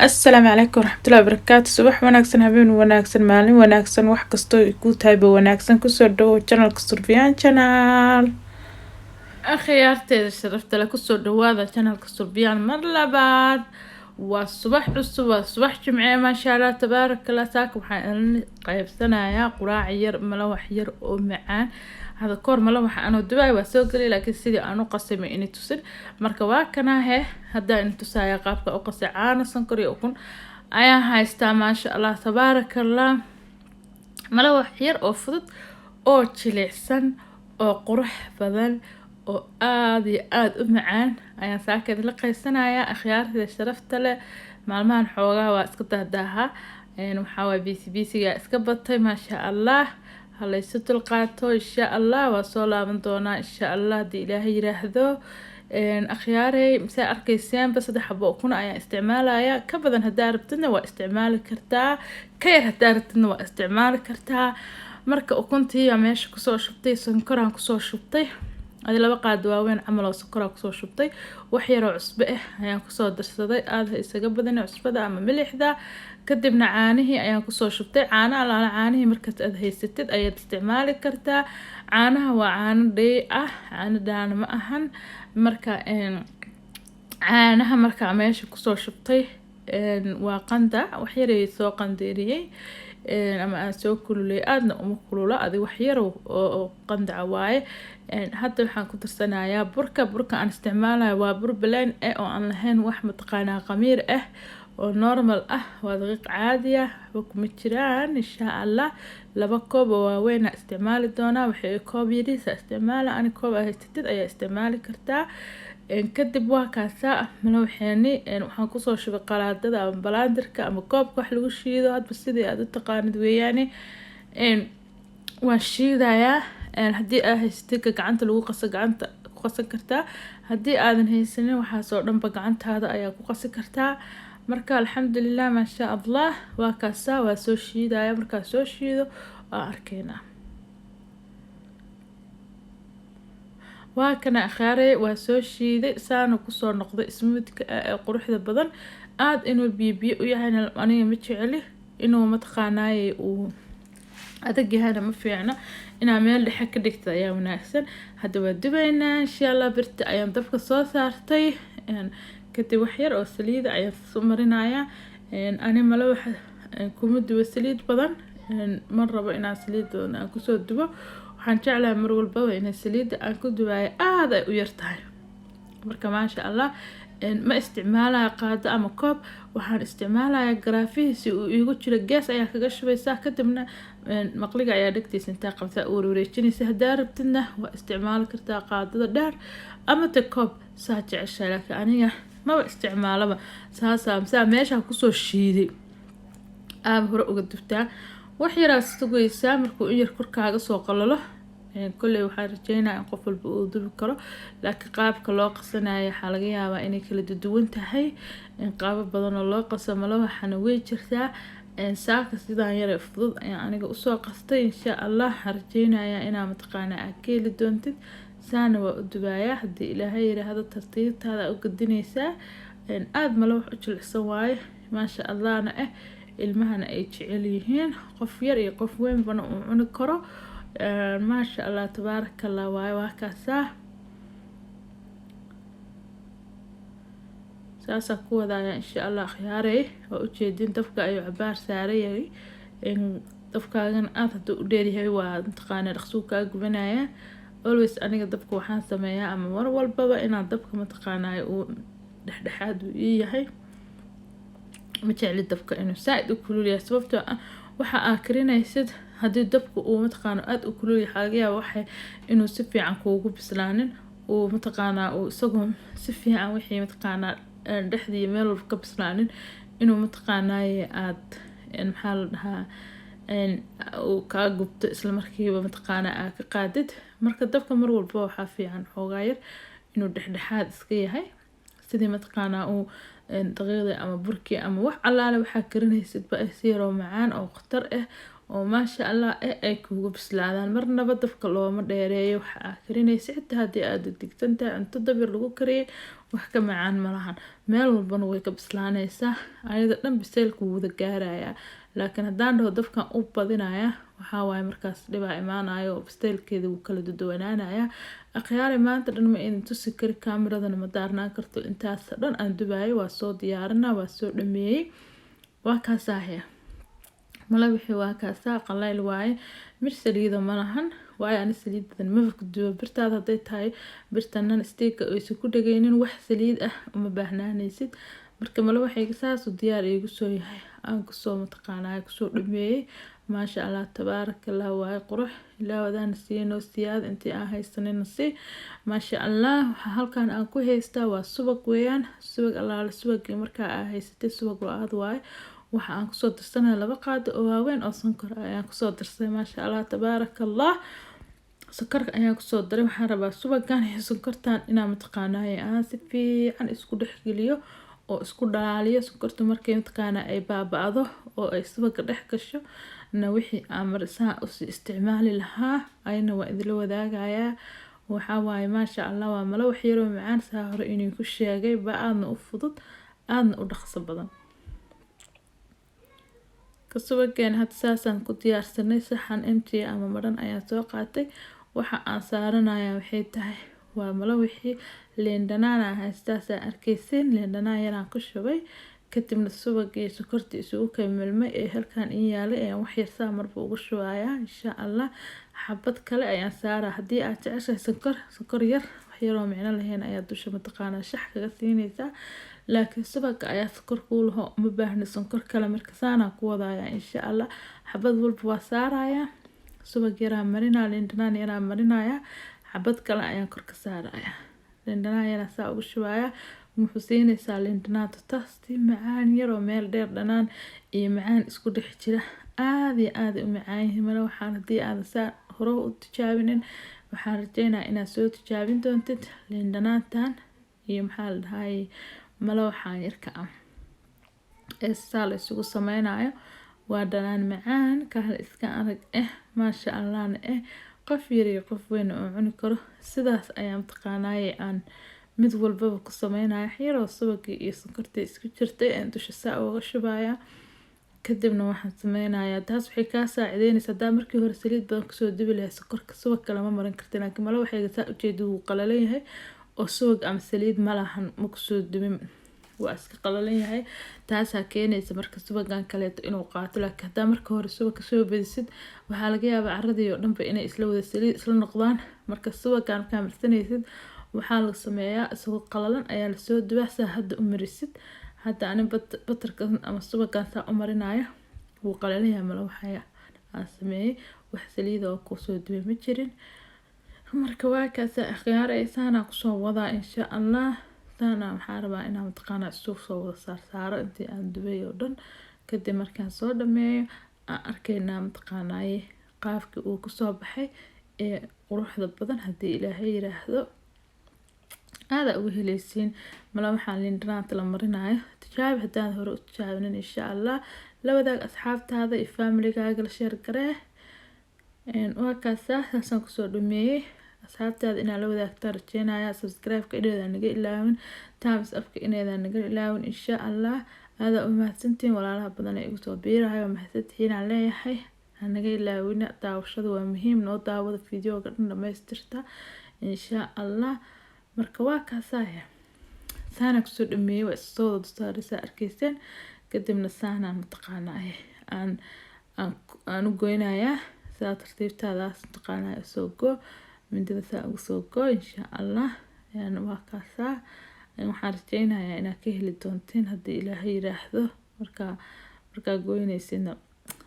السلام عليكم ورحمة الله وبركاته. صباح wanaagsan, habeen wanaagsan, maalin wanaagsan, wax kasto ku taayba wanaagsan kusoo dhawo channelka Surfiyaan channel. Akhyaarteeda sharafta leh kusoo dhawaada channelka Surfiyaan mar labaad. Waa subax cusub, waa subax jimce maasha Allah tabarakallah. Saaka waxaan qaybsanayaa quraac yar malawax yar oo macaan. هذا كور ملا waxa aan dubaay waa soo galay laakiin sidii aan u qasamay in tusin marka waa kana hadda in tusaya qaabka u qasay caano sonkor iyo ukun ayaa haystaa maasha Allah tabarakallah. malawax yar oo fudud oo jilicsan oo qurux badan oo aad iyo aad u macaan ayaa saaka la qaybsanayaa akhyaarta sharafta leh. maalmahan xoogaa waa iska dahdaha waxa waa bisiga iska batay maasha Allah. هلا يسد القاتو إن شاء الله وصولا من دونا إن شاء الله دي إلهي يرهدو أخياري مساء أركيسيان بس ده حبو أكون أيا استعمالها كبدن هداربتنا واستعمال كرتا كير هداربتنا واستعمال كرتا مركا أكونتي عميش كسو شبتي سنكران كسو شبتي هذه لبقى دواوين عملوا سكرها كسو شبتي وحيرو عصبئه أيا كسو درسدي هذا إساقبدنا عصبدا أما مليح ذا kadibna caanihii ayaan kusoo shubtay caanaha alaala caanihii markaad aad haysatid ayaad isticmaali kartaa caanaha waa caano dhey ah caano dhaana ma ahan marka caanaha markaa meesha kusoo shubtay waa qanda wax yar ay soo qandeeriyay ama aan soo kululay aadna uma kulula adi wax yar oo qandaca waaye hadda waxaan ku darsanayaa burka aan isticmaalayo waa bur baleen oo aan lahayn wax mataqaanaa qamiir ah oo normal ah waa daqiiq caadi ah waxba jiraan insha Allah laba koob oo waaweyn isticmaali doona waxay koob yariisa isticmaala ani koob haystid ayaa isticmaali kartaa kadib waa kaasa malawaxeeni waxaan kusoo shubay qalaadada ama balaandirka ama koobka wax lagu shiido hadba sidii aad u taqaanid weeyaani waan shiidayaa haddii aad haystid gacanta lagu qaso gacanta ku qasan kartaa haddii aadan haysanin waxaas oo dhanba gacantaada ayaa ku qasi kartaa marka alxamdulillah ma sha Allah waa kaasa waa soo shiidaya marka soo shiido waa arkeena waa kana akhare waa soo shiiday saano ku soo noqday ismidka quruxda badan aad inuu bibiyo u yahay aniga ma jeceli inuu matqaanaay uu adag yahay ma fiicna ina meel dhexe ka dhigta ayaa wanaagsan hadda waa dubaynaa insha Allah birta ayaan dabka soo saartay kadib wax yar oo saliid ayaan soo marinayaa ani malawax kuma dubo saliid badan mar rabo inaan saliid aan ku soo dubo waxaan jeclahay mar walba in saliid aan ku dubaay aad ay u yartahay marka ma sha Allah ma isticmaalayo qaado ama koob waxaan isticmaalayaa garaafihiisi uu igu jiro gees ayaa kaga shubaysaa kadibna maqliga ayaa dhagtiisa inta qabta oo wareejinaysa hadaa rabtidna waa isticmaali kartaa qaadada dheer ama ta koob saa jeceshay laakiin aniga ma isticmaalaba saa meesha ku soo shiiday aad hore uga dubtaa wax yar sugaysaa markuu in yar korkaaga soo qalalo kullee waxaan rajeynayaa in qof walba uu dubi karo laakiin qaabka loo qasanayo waxa laga yaabaa inay kala duwan tahay qaab badan oo loo qaso malawaxana way jirtaa saaka sidaan yar fudud ayaan aniga u soo qastay insha Allah rajeynayaa inaa mataqaana aad ka heli doontid saana waa u dubaaya haddii ilaahay yiraahdo tartiibtaada u gadinaysaa aad malawax u jilicsan waaye maasha Allahna ilmahana ay jecel yihiin qof yar iyo qof weyn bana uu cuni karo maasha Allah tabarakallah waaye waa kaasa saasa ku wadaaya insha Allah khiyaaray oo u jeedin dabka ayuu cabaar saarayay dabkaagan aad haduu u dheeryahay waa intaqaana dhaqsuu ka gubanaya always aniga dabka waxaan sameeyaa ama mar walbaba inaan dabka mataqaanaa uu dhexdhexaad u yahay ma jecli dabka inuu saaid u kulul yahay sababtoo ah waxa aad karinaysid haddii dabka uu mataqaana aad u kulul yahay laga yaabo waxa inuu si fiican kuugu bislaanin uu mataqaanaa uu isagoo si fiican wixii mataqaanaa dhexdii meel walba ka bislaanin inuu mataqaanaa aad maxaa la dhahaa uu ka gubto isla markiiba mataqaanaa aad ka qaadid marka dabka mar walba waxa fiican xoogaa yar inuu dhexdhexaad iska yahay sidii mataqaanaa uu daqiiqda ama burki ama wax allaale waxa karinaysid ba si yar oo macaan oo khatar ah oo maasha allah ay kugu bislaadaan. Marnaba dabka looma dheereeyo waxa aad karinaysa, xitaa haddii aad digtan tahay cunto dabir lagu kariyay wax ka macaan ma lahan. Meel walbana way ka bislaanaysaa, ayada dhan biseylku wuu wada gaarayaa. laakiin haddaan dhaho dabkan u badinaya waxaa waaye markaas dhibaa imaanayo oo biseylkeeda wuu kala duwanaanaya. akhyaari maanta dhan ma idin tusi kari, kaamiradana ma daarnaan karto. intaas dhan aan dubayo waa soo diyaarinaa, waa soo dhameeyey. waa kaasaahe malabixi waa kaasaa qalayl waaye, mir saliida ma lahan waaye. ani saliid badan maba ku dubo. birtaada hadday tahay birtanan steeka aysan ku dhagaynin wax saliid ah uma baahnaanaysid. marka malawaxayga saas u diyaar iigu soo yahay, aan kusoo mataqaanaa kusoo dhameeyey. maasha allah tabaarakallah waaye qurux. ilaa wadaana siinoo siyaad intii aan haysanina si maasha allah. waxaa halkan aan ku haystaa waa subag weeyaan, subag allaale subagii markaa aa haysatay subag la-aad waaye. waxa aan kusoo dirsanaya 2 qaado oo waaweyn oo sonkor ayaan kusoo dirsay. maasha allah tabaarakallah sokorka ayaan kusoo daray. waxaan rabaa subagan iyo sonkortan inaan mataqaanaa aan si fiican isku dhexgeliyo oo isku dhalaaliyo. sonkorta markay mataqaanaa ay baaba'do oo ay subaga dhex gasho na wixii aan marisaa u isticmaali lahaa ayna waa idila wadaagayaa. waxaa waaye maasha allah waa malawax yaroo macaan saa hore inuu ku sheegay, ba aadna u fudud aadna u dhaqso badan. kasubageen had saasaan ku diyaarsanay. saxan empty ama maran ayaan soo qaatay. waxa aan saaranayaa waxay tahay waa malawaxii liin dhanaan ah haystaas arkaysiin. liin dhanaan yaraan ku shubay, kadibna subagii sokorta isugu kaymilmay ee halkan in yaalay ayaan wax yar saa marba ugu shubayaa insha allah. xabad kale ayaan saaraa. haddii aad jeceshahay sonkor yar wax yaroo micno lahayn ayaa dusha mataqaanaa shax kaga siinaysaa. laakiin subaga ayaa sonkor kuu laho uma baahni sonkor kale. marka saanaan ku wadayaa insha allah. xabad walba waa saarayaa, subag yaraan marinaa, liin dhanaan yaraan marinayaa, xabad kale ayaan kor ka saarayaa. liin dhanaan yaraan saa ugu shubayaa. wuxuu siinaysaa liin dhanaanta taasti macaan yaroo meel dheer dhanaan iyo macaan isku dhex jira. aad iyo aad u macaan yihiin malawaxaan. haddii aadan saa hore u tijaabinin waxaan rajeynayaa inaad soo tijaabin doontid liin dhanaantan iyo maxaa la dhahay malawaxaan yarka ah ee saa la isugu sameynayo. waa dhanaan macaan kahal iska arag maasha allahna qof yar iyo qof weyn oo cuni karo. sidaas ayaan mataqaanaaye aan mid walbaba ku sameynaya. yaroo subagii iyo sonkortii isku jirtay aan dusha saa uga shubayaa. kadibna waxaan sameynayaa taas waxay kaa saacideynaysaa haddaa markii hore saliid badan kusoo dubi lahayd sokorka subag kale ma marin kartin. laakiin malawaxayga saa ujeeda wuu qalalan yahay oo subag ama saliid ma lahan, ma kusoo dubin, waa iska qalalan yahay. taasaa keenaysa marka subagan kaleeto inuu qaato. laakiin haddaa marka hore subag kasoo badisid waxaa laga yaabaa caradii oo dhanba inay isla wada saliid isla noqdaan. marka subagan markaa marsanaysid waxaa la sameeyaa isagoo qalalan ayaa lasoo dubaa saa hadda u marisid. hadda ani batarkan ama subagan saa u marinayo wuu qalalanyahay malawaxaya aan sameeyey, wax saliida oo kusoo dubay ma jirin. marka waa kaasa akhyaarey saanaan kusoo wadaa insha allah. saana waxaa rabaa inaan mataqaanaa isu soo wada saaro intii aan dubay oo dhan. kadib markaan soo dhameeyo aan arkaynaa mataqaanaaye qaafkii uu kusoo baxay ee quruxda badan. haddii ilaahay yiraahdo aadaa uga helaysiin malawaxaan liin dhanaanta la marinayo. tijaabi haddaan hore u tijaabinin insha allah. la wadaag asxaabtaada iyo familigaaga la sheer garee. waa kaasaa saasaan kusoo dhameeyey. asxaabtaada inaa la wadaagtaan rajeynayaa. subscribe-ka inaydaan naga ilaawin, thumbs up-ka inaydaan naga ilaawin insha allah. aadaa u mahadsantihiin walaalaha badan ee igu soo biirahay. waa mahadsantihiin aan leeyahay. aan naga ilaawina daawashada waa muhiim. noo daawada fideoga dhan dhamaystirta insha allah. marka waa kaasaaya saanaan kusoo dhameeyey. waa isoo wada saaraysaa arkayseen. kadibna saanaan mataqaanaa aan u goynayaa sidaa tartiibtaadaas mataqaanaa soo goo mindida saa ugu soo goo insha allah. waa kaasaa waxaan rajeynayaa inaad ka heli doontiin haddii ilaahay yiraahdo. markaa goynaysidna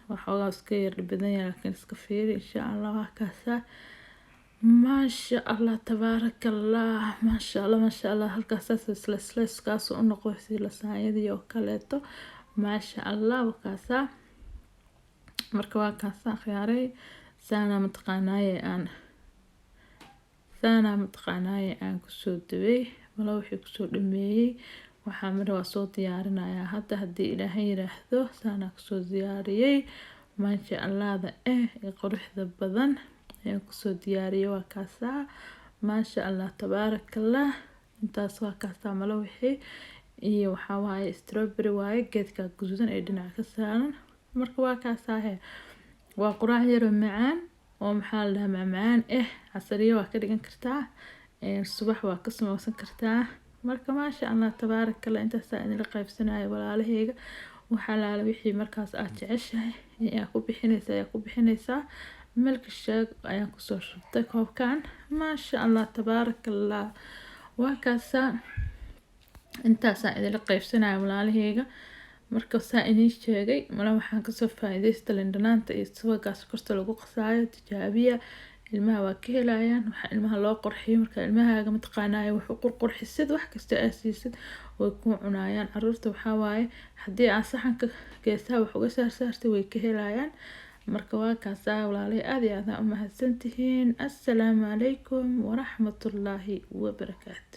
waxoogaa iska yar badan yahay laakiin iska fiiri insha allah. waa kaasaa maasha allah tabaarakallah maasha allah maasha allah. halkaasaas islaiskaas u noqdo si lasaanyadii oo kaleeto maasha allah. waa kaasaa marka waa kaasaa khiyaaray saana mataqaanaaye aan kusoo dubay malawaxii kusoo dhameeyey. waxaa mara waa soo diyaarinayaa hadda haddii ilaahay yiraahdo. saanaa kusoo diyaariyey maasha allahda quruxda badan ayaan kusoo diyaariyay waa kaasaa maasha allah tabaarakallah intaas waa kaasaa malawixii iyo waxaa waaye strawberry waaye geedka guduudan ee dhinaca ka saaran marka waa kaasaa waa quraac yar oo macaan oo maxaa la dhahaa macmacaan casariyo waa ka dhigan kartaa subax waa ka samaysan kartaa marka maasha allah tabaarakallah intaasaa idinla qaybsanayo walaalahayga waxaa laala wixii markaas aad jeceshahay ayaa ku bixinaysaa milk shake ayaan kusoo shubtay koobkan maasha allah tabaarakallah waa kaasaa intaasaa idinla qaybsanayo walaalahayga marka saa idin sheegay mala waxaan kasoo faa'iidaysta lindanaanta iyo subagaas korta lagu qasaayo tijaabiya ilmaha waa ka helayaan waxa ilmaha loo qurxiyo marka ilmahaaga mataqaanaayo wax u qurxisid wax kasta aad siisid way ku cunayaan caruurta waxaa waaye haddii aan saxanka geesaha wax uga saartay way ka helayaan marka waa kaasaa walaalay aad iyo aad u mahadsantihiin assalaamu calaykum waraxmatullaahi wabarakaatu